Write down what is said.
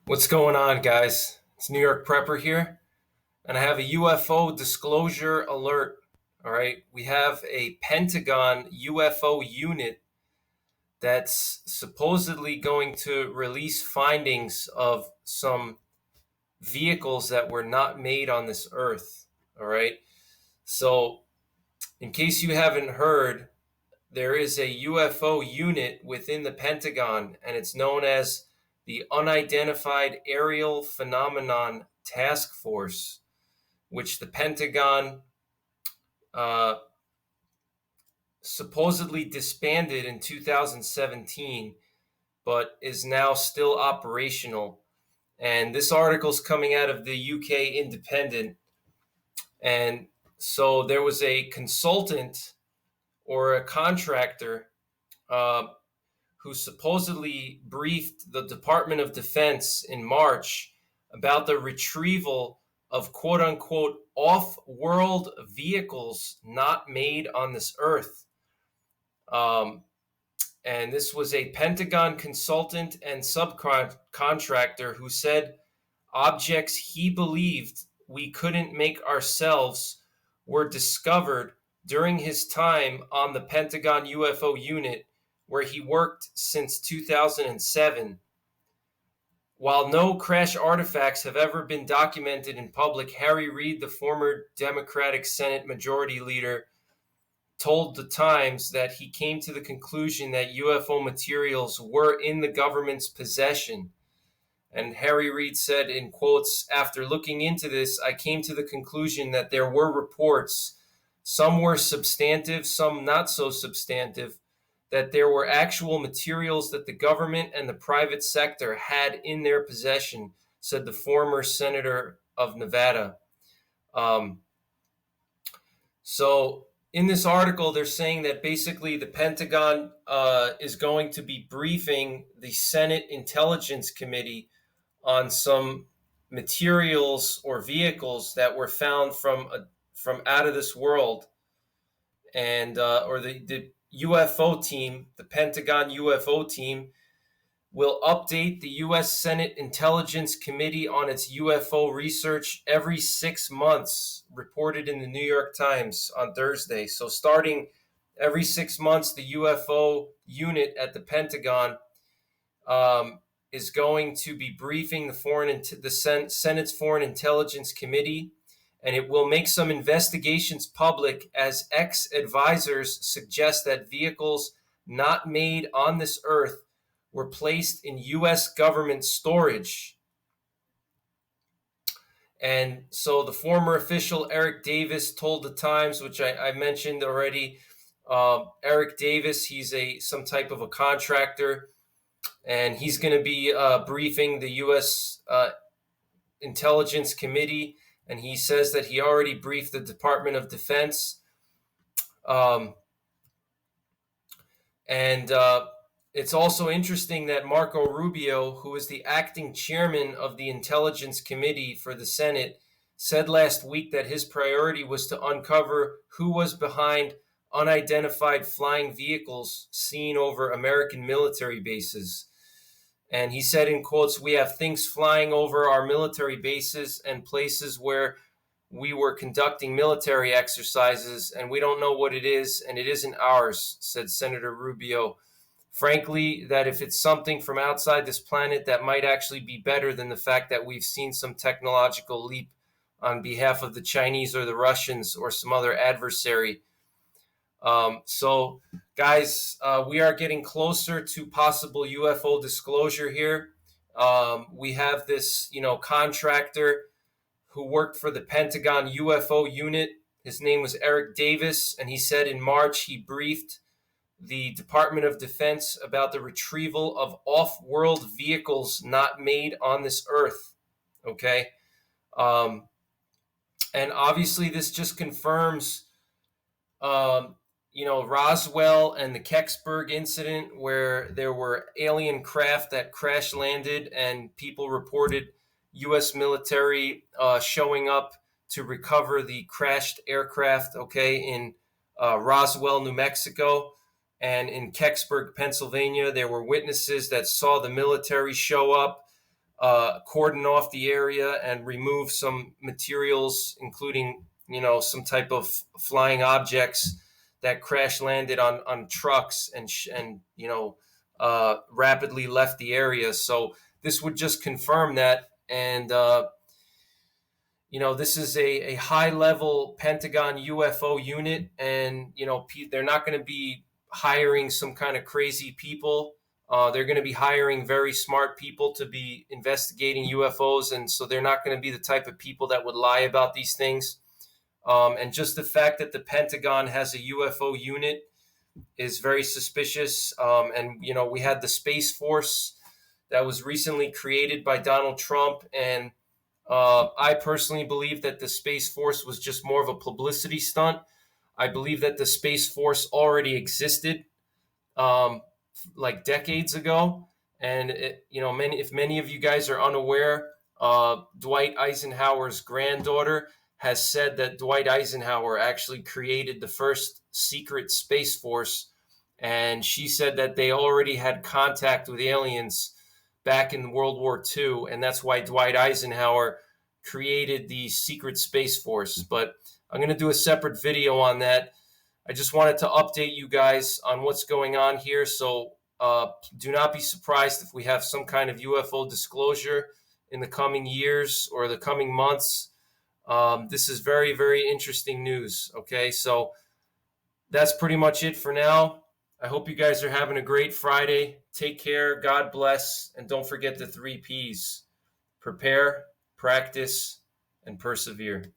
What's going on, guys? It's New York Prepper here, and I have a UFO disclosure alert. All right, we have a Pentagon UFO unit that's supposedly going to release findings of some vehicles that were not made on this earth. All right, so in case you haven't heard, there is a UFO unit within the Pentagon, and it's known as the Unidentified Aerial Phenomenon Task Force, which the Pentagon uh, supposedly disbanded in 2017, but is now still operational. And this article is coming out of the UK Independent. And so there was a consultant or a contractor uh, who supposedly briefed the Department of Defense in March about the retrieval of quote unquote off world vehicles not made on this earth. Um, and this was a Pentagon consultant and subcontractor who said objects he believed we couldn't make ourselves were discovered during his time on the Pentagon UFO unit, where he worked since 2007. While no crash artifacts have ever been documented in public, Harry Reid, the former Democratic Senate Majority Leader, told the Times that he came to the conclusion that UFO materials were in the government's possession. And Harry Reid said, in quotes, "After looking into this, I came to the conclusion that there were reports, some were substantive, some not so substantive, that there were actual materials that the government and the private sector had in their possession," said the former senator of Nevada. Um, so in this article, they're saying that basically the Pentagon is going to be briefing the Senate Intelligence Committee on some materials or vehicles that were found from out of this world, and or the UFO team, the Pentagon UFO team, will update the U.S. Senate Intelligence Committee on its UFO research every 6 months, reported in the New York Times on Thursday. So starting every 6 months, the UFO unit at the Pentagon is going to be briefing the Senate's Foreign Intelligence Committee, and it will make some investigations public as ex-advisors suggest that vehicles not made on this earth were placed in U.S. government storage. And so the former official Eric Davis told the Times, which I mentioned already, Eric Davis, he's some type of a contractor, and he's going to be briefing the U.S. Intelligence Committee, and he says that he already briefed the Department of Defense. And it's also interesting that Marco Rubio, who is the acting chairman of the Intelligence Committee for the Senate, said last week that his priority was to uncover who was behind unidentified flying vehicles seen over American military bases. And he said, in quotes, "We have things flying over our military bases and places where we were conducting military exercises, and we don't know what it is, and it isn't ours," said Senator Rubio. "Frankly, that if it's something from outside this planet, that might actually be better than the fact that we've seen some technological leap on behalf of the Chinese or the Russians or some other adversary." So, guys, we are getting closer to possible UFO disclosure here. We have this, contractor who worked for the Pentagon UFO unit. His name was Eric Davis, and he said in March he briefed the Department of Defense about the retrieval of off-world vehicles not made on this earth. Okay? And obviously this just confirms Roswell and the Kecksburg incident, where there were alien craft that crash landed and people reported U.S. military showing up to recover the crashed aircraft, in Roswell, New Mexico. And in Kecksburg, Pennsylvania, there were witnesses that saw the military show up cordon off the area and remove some materials, including some type of flying objects that crash landed on trucks and rapidly left the area. So this would just confirm that. And this is a high level Pentagon UFO unit, and they're not going to be hiring some kind of crazy people. They're going to be hiring very smart people to be investigating UFOs, and so they're not going to be the type of people that would lie about these things. And just the fact that the Pentagon has a UFO unit is very suspicious. And we had the Space Force that was recently created by Donald Trump, and I personally believe that the Space Force was just more of a publicity stunt. I believe that the Space Force already existed um, like decades ago. And, if many of you guys are unaware, Dwight Eisenhower's granddaughter has said that Dwight Eisenhower actually created the first secret Space Force. And she said that they already had contact with aliens back in World War II, and that's why Dwight Eisenhower created the secret Space Force. But I'm going to do a separate video on that. I just wanted to update you guys on what's going on here. So do not be surprised if we have some kind of UFO disclosure in the coming years or the coming months. This is very, very interesting news. Okay, so that's pretty much it for now. I hope you guys are having a great Friday. Take care. God bless. And don't forget the 3 Ps: prepare, practice, and persevere.